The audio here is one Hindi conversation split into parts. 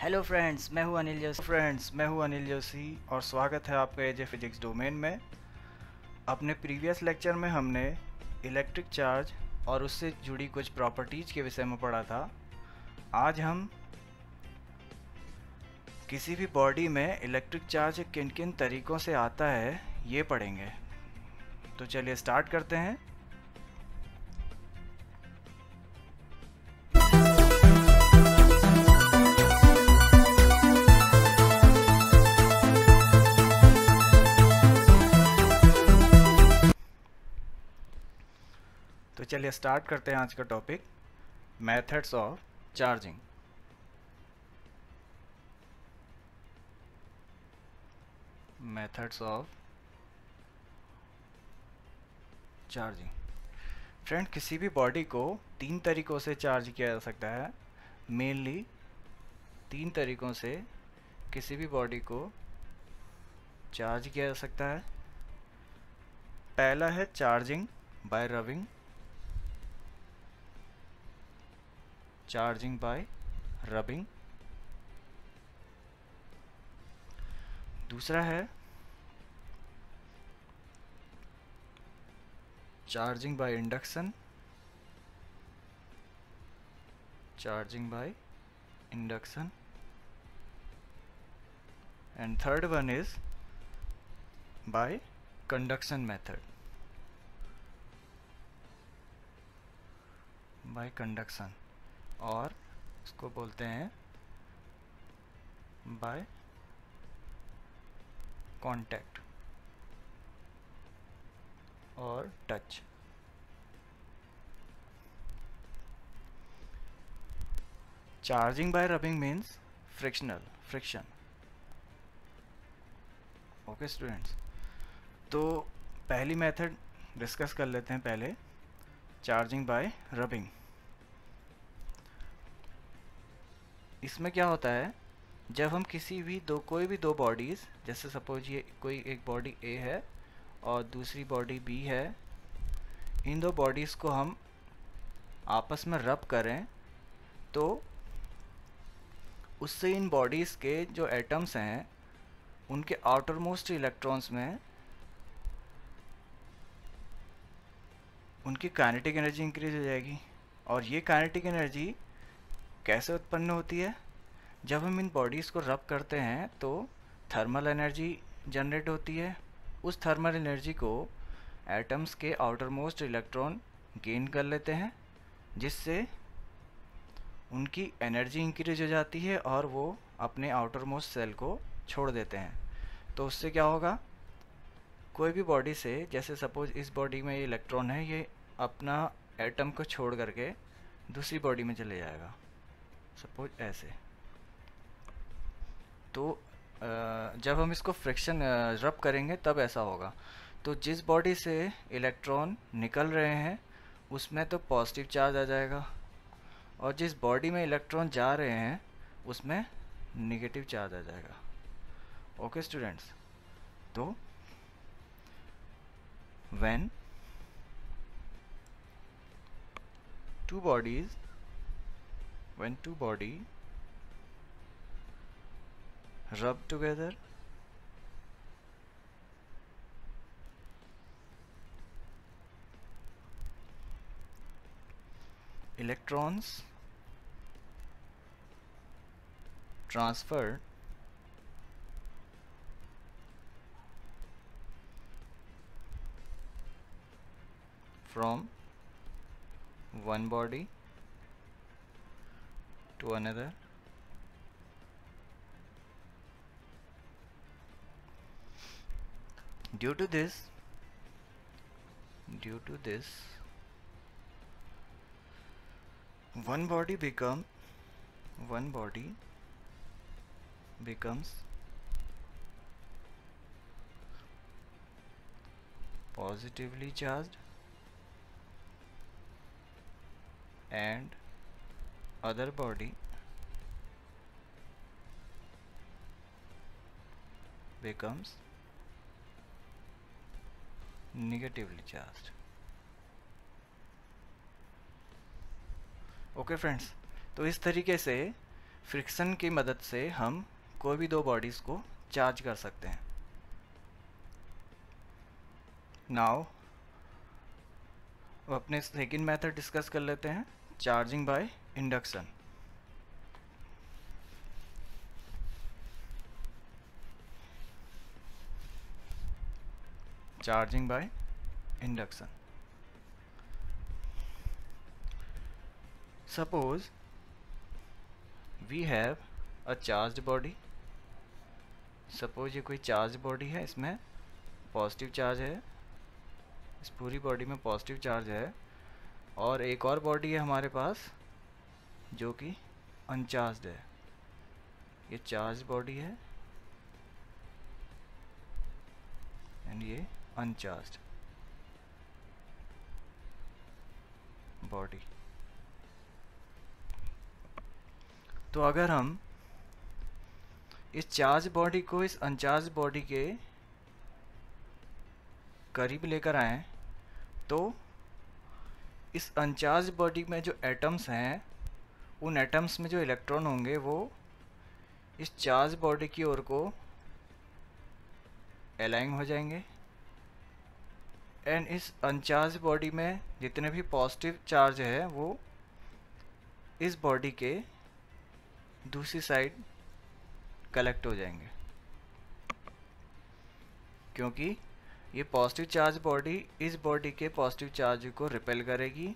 मैं हूं अनिल जोशी और स्वागत है आपका एजे फिजिक्स डोमेन में। अपने प्रीवियस लेक्चर में हमने इलेक्ट्रिक चार्ज और उससे जुड़ी कुछ प्रॉपर्टीज़ के विषय में पढ़ा था। आज हम किसी भी बॉडी में इलेक्ट्रिक चार्ज किन किन तरीक़ों से आता है ये पढ़ेंगे। तो चलिए स्टार्ट करते हैं। तो चलिए स्टार्ट करते हैं आज का topic, methods of charging. Methods of charging. Friend, किसी भी बॉडी को तीन तरीक़ों से चार्ज किया जा सकता है। मेनली तीन तरीक़ों से किसी भी बॉडी को चार्ज किया जा सकता है। पहला है charging by rubbing. Charging by rubbing. दूसरा है charging by induction. Charging by induction. And third one is by conduction method. By conduction, और इसको बोलते हैं बाय कांटेक्ट और touch. Charging by rubbing means friction. Okay students, तो पहली मेथड डिस्कस कर लेते हैं पहले, चार्जिंग बाय रबिंग। इसमें क्या होता है, जब हम कोई भी दो बॉडीज़, जैसे सपोज ये कोई एक बॉडी ए है और दूसरी बॉडी बी है, इन दो बॉडीज़ को हम आपस में रब करें तो उससे इन बॉडीज़ के जो एटम्स हैं उनके आउटर मोस्ट इलेक्ट्रॉन्स में उनकी काइनेटिक एनर्जी इंक्रीज हो जाएगी। और ये काइनेटिक एनर्जी कैसे उत्पन्न होती है, जब हम इन बॉडीज़ को रब करते हैं तो थर्मल एनर्जी जनरेट होती है। उस थर्मल एनर्जी को एटम्स के आउटर मोस्ट इलेक्ट्रॉन गेन कर लेते हैं, जिससे उनकी एनर्जी इंक्रीज हो जाती है और वो अपने आउटर मोस्ट सेल को छोड़ देते हैं। तो उससे क्या होगा, कोई भी बॉडी से, जैसे सपोज इस बॉडी में ये इलेक्ट्रॉन है, ये अपना एटम को छोड़ करके दूसरी बॉडी में चले जाएगा, सपोज ऐसे। तो जब हम इसको फ्रिक्शन रब करेंगे तब ऐसा होगा। तो जिस बॉडी से इलेक्ट्रॉन निकल रहे हैं उसमें तो पॉजिटिव चार्ज आ जाएगा, और जिस बॉडी में इलेक्ट्रॉन जा रहे हैं उसमें नेगेटिव चार्ज आ जाएगा। ओके स्टूडेंट्स, तो when two body rub together, electrons transferred from one body to another. Due to this one body becomes positively charged and other body becomes negatively charged. Okay friends, तो इस तरीके से फ्रिक्शन की मदद से हम कोई भी दो बॉडीज़ को चार्ज कर सकते हैं। नाउ अपने सेकंड मेथड डिस्कस कर लेते हैं, charging by induction. Charging by induction. Suppose we have a charged body। Suppose ये कोई चार्ज बॉडी है, इसमें पॉजिटिव चार्ज है, इस पूरी बॉडी में पॉजिटिव चार्ज है, और एक और बॉडी है हमारे पास जो कि अनचार्ज्ड है। ये चार्ज बॉडी है एंड ये अनचार्ज्ड बॉडी। तो अगर हम इस चार्ज बॉडी को इस अनचार्ज बॉडी के करीब लेकर आए तो इस अनचार्ज बॉडी में जो एटम्स हैं, उन एटम्स में जो इलेक्ट्रॉन होंगे वो इस चार्ज बॉडी की ओर को अलाइन हो जाएंगे, एंड इस अनचार्ज बॉडी में जितने भी पॉजिटिव चार्ज है वो इस बॉडी के दूसरी साइड कलेक्ट हो जाएंगे, क्योंकि ये पॉजिटिव चार्ज बॉडी इस बॉडी के पॉजिटिव चार्ज को रिपेल करेगी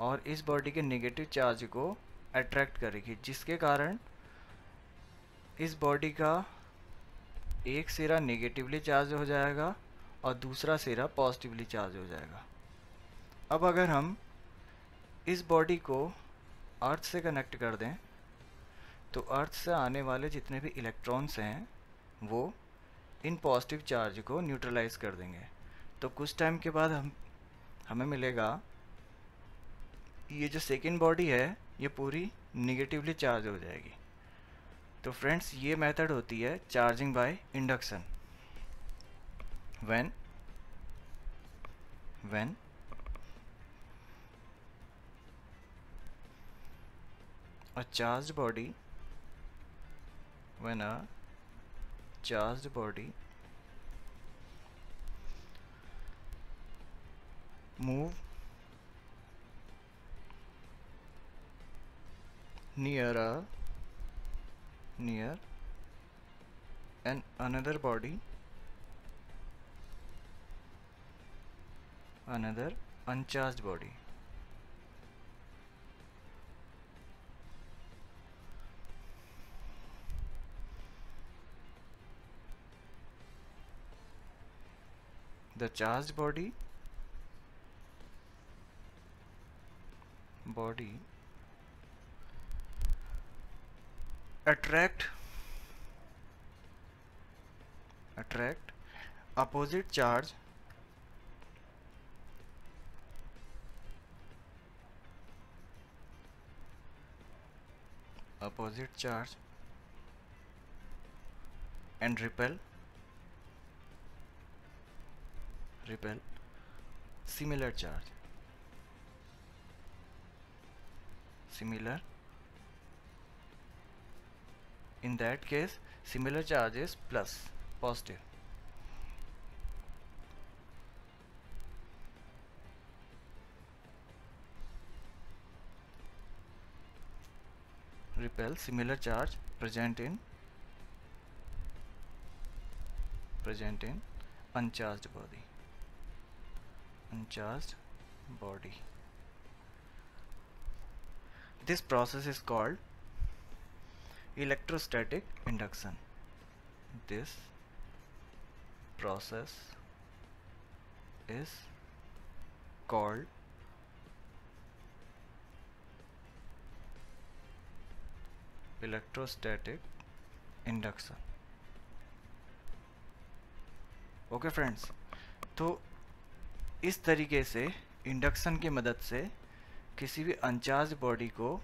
और इस बॉडी के नेगेटिव चार्ज को अट्रैक्ट करेगी, जिसके कारण इस बॉडी का एक सिरा नेगेटिवली चार्ज हो जाएगा और दूसरा सिरा पॉजिटिवली चार्ज हो जाएगा। अब अगर हम इस बॉडी को अर्थ से कनेक्ट कर दें तो अर्थ से आने वाले जितने भी इलेक्ट्रॉन्स हैं वो इन पॉजिटिव चार्ज को न्यूट्रलाइज कर देंगे। तो कुछ टाइम के बाद हमें मिलेगा ये जो सेकेंड बॉडी है ये पूरी निगेटिवली चार्ज हो जाएगी। तो फ्रेंड्स, ये मेथड होती है charging by induction. when a charged body when a charged body move near an another body, another uncharged body, the charged body attract opposite charge and repel similar charge. In that case, similar charge is plus, positive. Repel similar charge present in uncharged body. This process is called electrostatic induction. This process is called electrostatic induction. Okay friends, तो इस तरीके से इंडक्शन की मदद से किसी भी अनचार्ज बॉडी को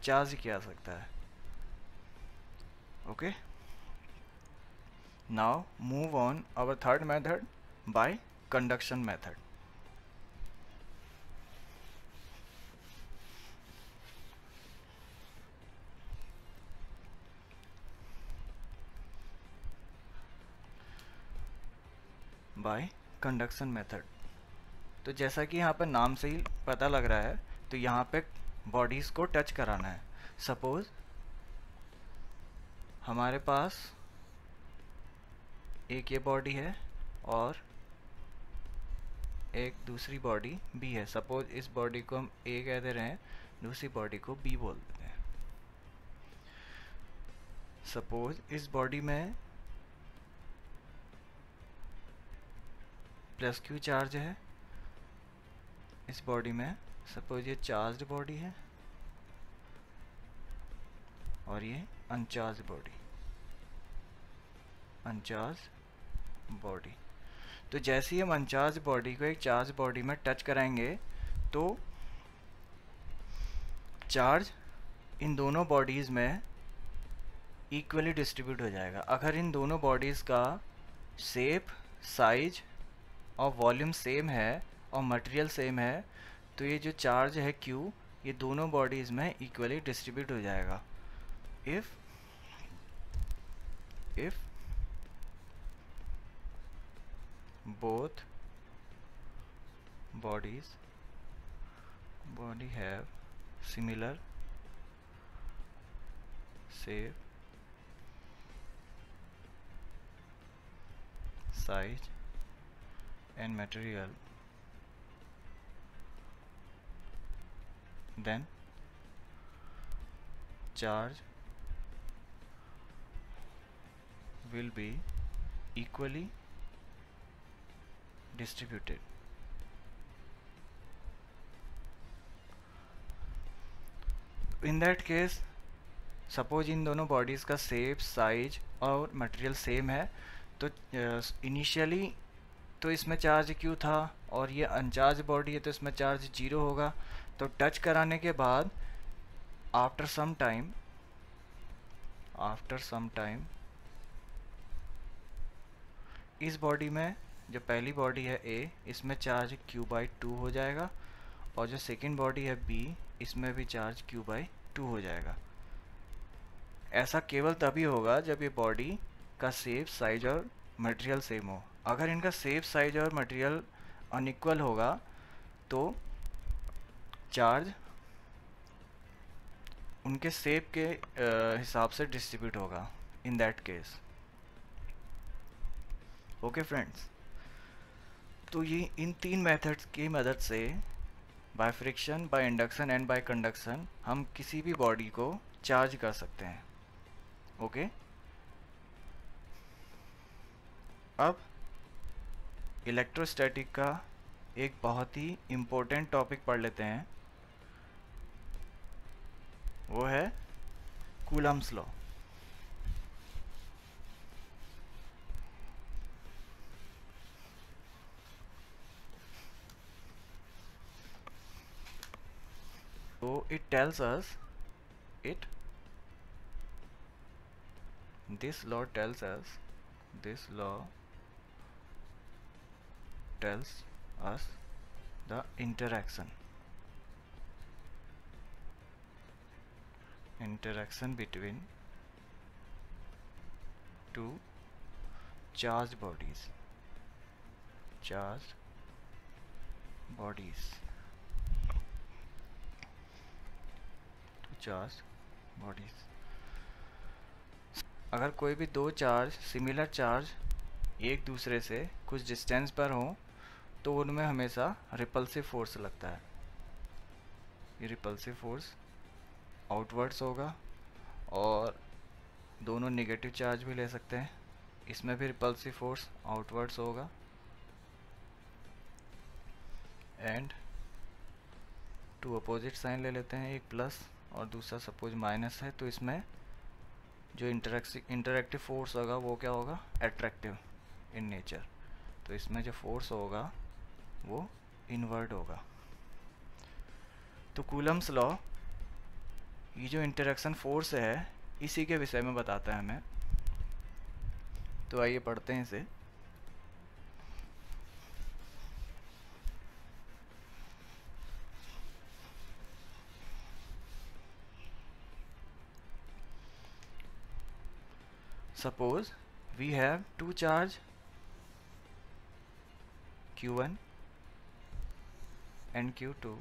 चार्ज किया जा सकता है। Okay, now move on our third method by conduction method. By conduction method. तो जैसा कि यहाँ पर नाम से ही पता लग रहा है, तो यहाँ पे बॉडीज़ को टच कराना है। सपोज़ हमारे पास एक ये बॉडी है और एक दूसरी बॉडी बी है। सपोज़ इस बॉडी को हम ए कह दे रहे हैं, दूसरी बॉडी को बी बोल देते हैं। सपोज़ इस बॉडी में प्लस क्यू चार्ज है, इस बॉडी में सपोज ये चार्ज बॉडी है और ये अनचार्ज बॉडी। तो जैसे ही हम अनचार्ज बॉडी को एक चार्ज बॉडी में टच कराएंगे तो चार्ज इन दोनों बॉडीज़ में इक्वली डिस्ट्रीब्यूट हो जाएगा। अगर इन दोनों बॉडीज़ का शेप, साइज और वॉल्यूम सेम है और मटेरियल सेम है, तो ये जो चार्ज है Q, ये दोनों बॉडीज़ में इक्वली डिस्ट्रीब्यूट हो जाएगा। If both body have similar shape, size and material, then charge will be equally distributed. In that case, suppose in दोनों बॉडीज़ का शेप, साइज और मटेरियल सेम है, तो इनिशियली तो इसमें चार्ज Q था और ये अनचार्ज बॉडी है तो इसमें चार्ज 0 होगा। तो टच कराने के बाद आफ्टर सम टाइम इस बॉडी में, जो पहली बॉडी है A, इसमें चार्ज Q/2 हो जाएगा और जो सेकंड बॉडी है B, इसमें भी चार्ज Q/2 हो जाएगा। ऐसा केवल तभी होगा जब ये बॉडी का शेप, साइज और मटेरियल सेम हो। अगर इनका शेप, साइज और मटेरियल अनइक्वल होगा तो चार्ज उनके शेप के हिसाब से डिस्ट्रीब्यूट होगा in that case. Okay friends, तो ये इन तीन मेथड्स की मदद से by friction, by induction and bye conduction हम किसी भी बॉडी को चार्ज कर सकते हैं। ओके, अब इलेक्ट्रोस्टैटिक का एक बहुत ही इम्पोर्टेंट टॉपिक पढ़ लेते हैं, वो है Coulomb's law. So it tells us this law tells us the interaction between two charged bodies अगर कोई भी दो चार्ज, सिमिलर चार्ज एक दूसरे से कुछ डिस्टेंस पर हो तो उनमें हमेशा रिपल्सिव फोर्स लगता है। ये रिपल्सिव फोर्स आउटवर्ड्स होगा और दोनों नेगेटिव चार्ज भी ले सकते हैं, इसमें भी रिपल्सिव फोर्स आउटवर्ड्स होगा। एंड टू अपोजिट साइन ले लेते हैं, एक प्लस और दूसरा सपोज माइनस है, तो इसमें जो इंटरैक्टिव फोर्स होगा वो क्या होगा, एट्रैक्टिव इन नेचर। तो इसमें जो फोर्स होगा वो इनवर्ड होगा। तो कूलम्स लॉ ये जो इंटरेक्शन फोर्स है इसी के विषय में बताता है हमें। तो आइए पढ़ते हैं इसे। Suppose we have two charge Q1 and Q2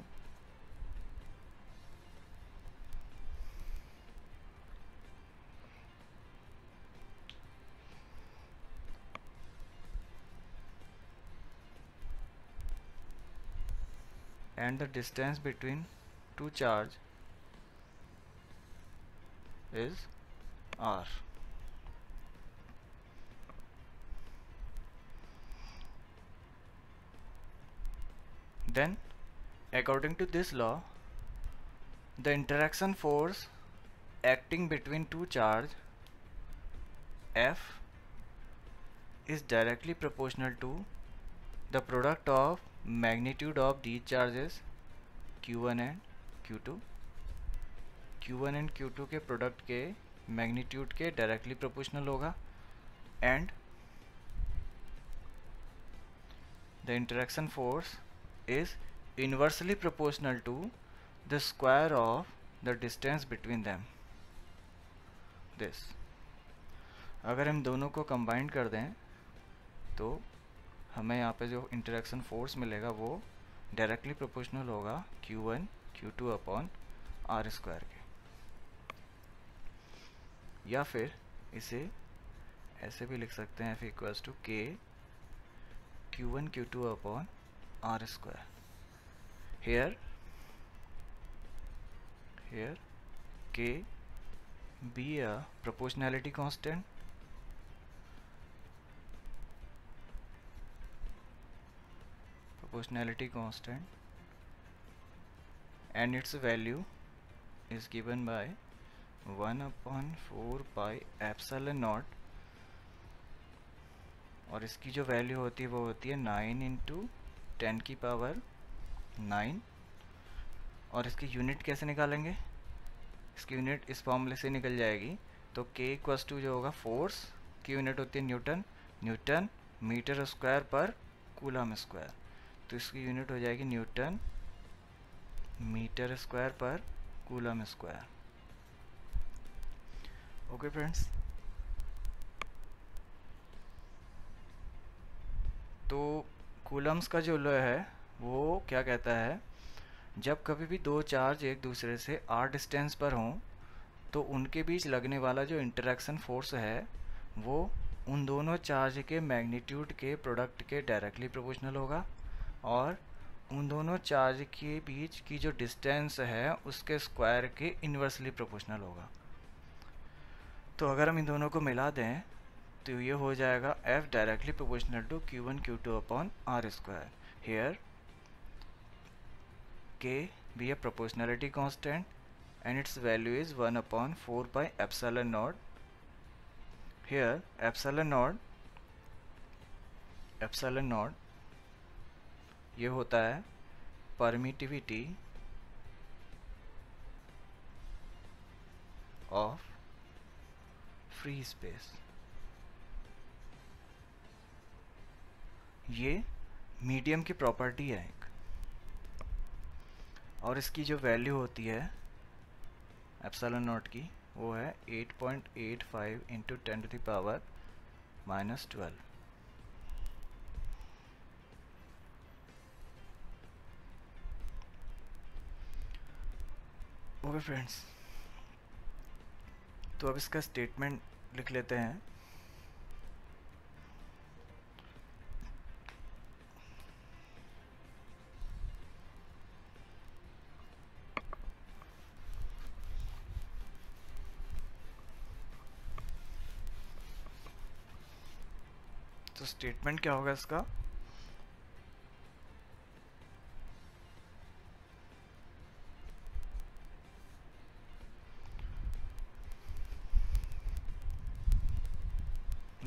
and the distance between two charge is R. Then according to this law, the interaction force acting between two charge F is directly proportional to the product of magnitude of these charges Q1 and Q2. Q1 and Q2 के प्रोडक्ट के मैग्नीट्यूड के डायरेक्टली प्रोपोर्शनल होगा and the interaction force is inversely proportional to the square of the distance between them this. अगर हम दोनों को कंबाइन कर दें तो हमें यहाँ पे जो इंटरेक्शन फोर्स मिलेगा वो डायरेक्टली प्रोपोर्शनल होगा Q1 Q2 upon R square के। या फिर इसे ऐसे भी लिख सकते हैं F equals to K Q1 Q2 upon R square. here K be a proportionality constant and its value is given by 1 upon 4 pi epsilon naught और इसकी जो वैल्यू होती है वो होती है 9 इंटू 10 की पावर 9। और इसकी यूनिट कैसे निकालेंगे? इसकी यूनिट इस फॉर्मूले से निकल जाएगी। तो K इक्वल्स टू जो होगा फोर्स की यूनिट होती है न्यूटन मीटर स्क्वायर पर कूलम स्क्वायर। तो इसकी यूनिट हो जाएगी न्यूटन मीटर स्क्वायर पर कूलम स्क्वायर। ओके फ्रेंड्स, तो कूलम्स का जो लॉ है वो क्या कहता है, जब कभी भी दो चार्ज एक दूसरे से r डिस्टेंस पर हों तो उनके बीच लगने वाला जो इंटरेक्शन फोर्स है वो उन दोनों चार्ज के मैग्नीट्यूड के प्रोडक्ट के डायरेक्टली प्रोपोर्शनल होगा और उन दोनों चार्ज के बीच की जो डिस्टेंस है उसके स्क्वायर के इन्वर्सली प्रोपोर्शनल होगा। तो अगर हम इन दोनों को मिला दें तो ये हो जाएगा F directly proportional to Q1 Q2 upon R square. Here K be a proportionality constant and its value is 1 upon 4 pi epsilon naught. Here epsilon naught ये होता है permittivity of free space। ये मीडियम की प्रॉपर्टी है एक, और इसकी जो वैल्यू होती है एप्सिलॉन नॉट की वो है 8.85 into 10 to the power -12। Okay friends, तो अब इसका स्टेटमेंट लिख लेते हैं। तो स्टेटमेंट क्या होगा इसका,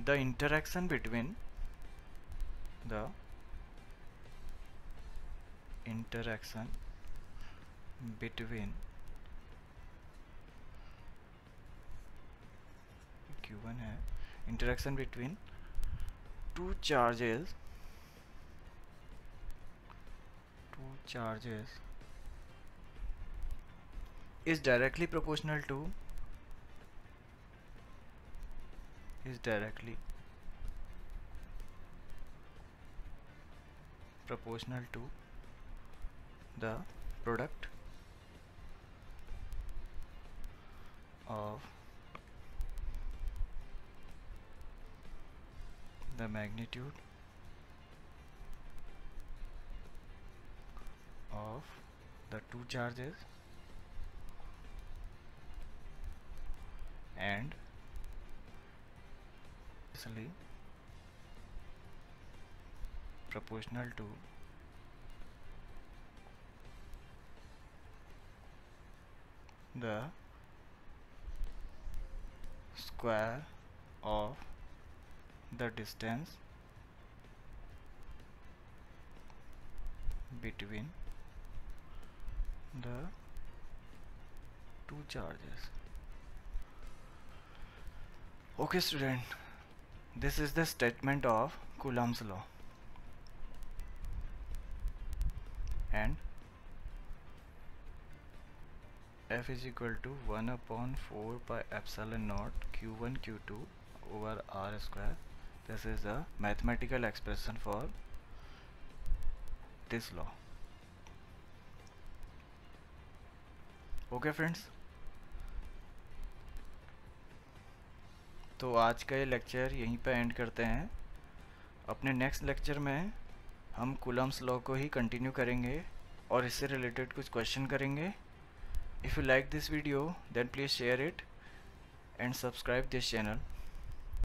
the interaction between Q1 है, interaction between two charges is directly proportional to proportional to the product of the magnitude of the two charges and inversely proportional to the square of the distance between the two charges. Okay student, this is the statement of Coulomb's law, and F is equal to 1 upon 4 pi epsilon naught q1 q2 over r square. This is the mathematical expression for this law. Okay friends, तो आज का ये लेक्चर यहीं पे एंड करते हैं. अपने नेक्स्ट लेक्चर में हम कूलम्स लॉ को ही कंटिन्यू करेंगे और इससे रिलेटेड कुछ क्वेश्चन करेंगे. If you like this video, then please share it and subscribe this channel.